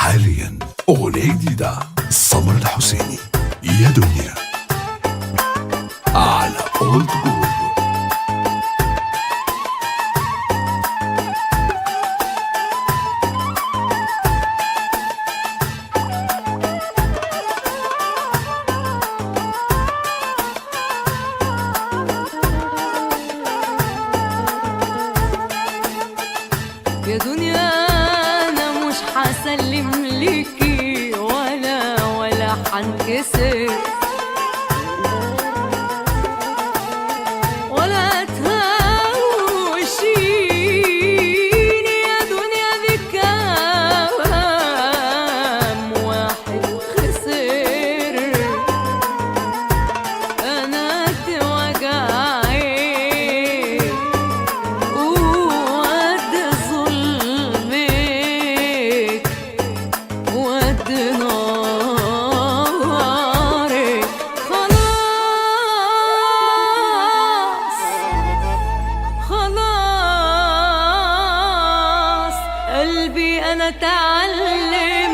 حاليا أغنية جديدة سمر الحسيني يا دنيا على أولد جولد. يا دنيا أنا مش حسلم ليكي ولا حنكسر ولا تهوشيني. يا دنيا دي كام واحد خسر، أنا قد وجعي وقد ظلمك وقد نارك. خلاص قلبي أنا تعلم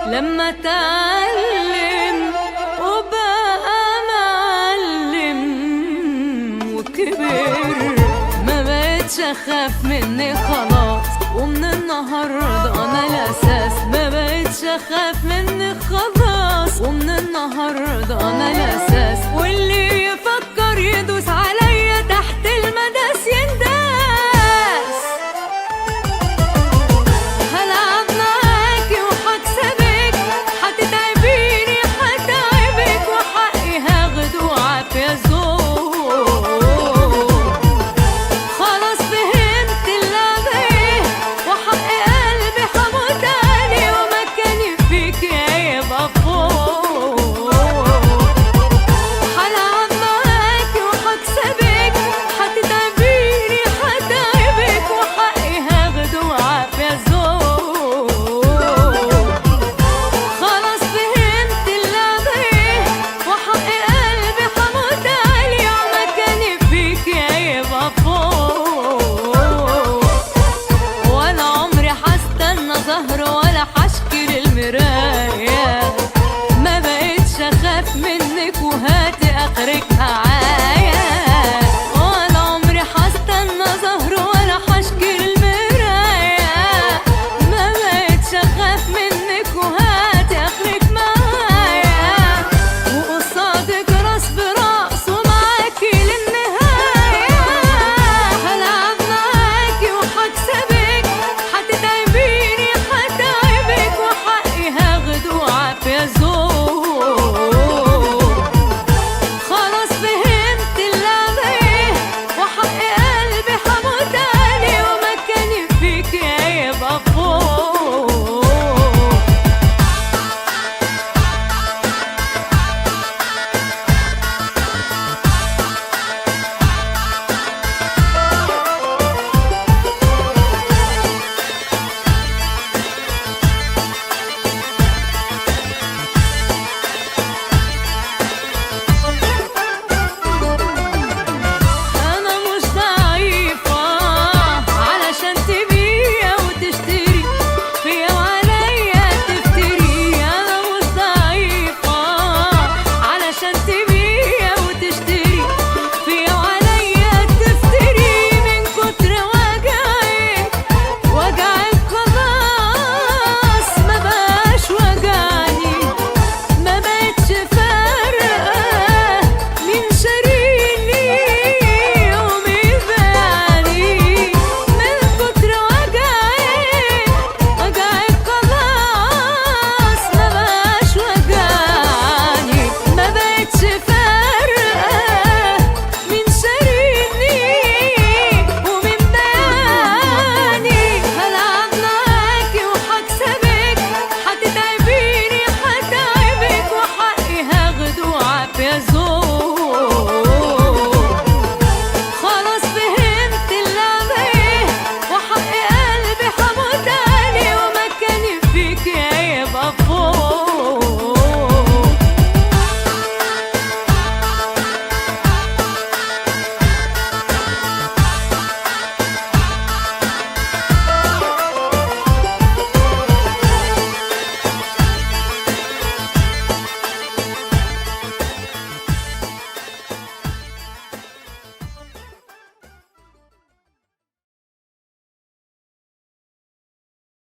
لما تعلم وبقى معلم وكبر. ما بقتش أخاف منك خلاص، ومن النهاردة أنا الأساس. ما بقتش أخاف منك خلاص، ومن النهاردة أنا الأساس. واللي يفكر يدوس عليا تحت المداس ينداس. هلعب معاكي وهكسبك، هتتعبيني هتعبك، وحقي هاخده عافية ذوق. خلاص فهمت اللعبة ايه، وحق قلبي هموت عليه، ومكاني فيكي هيبقى فوق. هلعب معاكي وهكسبك، هتتعبيني هتعبك، وحقي هاخده عافية ذوق. خلاص فهمت اللعبة ايه، وحق قلبي هموت عليه، ومكاني فيكي هيبقى فوق. ولا عمري هستنى ظهر ولا هشكر المراية. ما بقتش اخاف منك وهاتي اخرك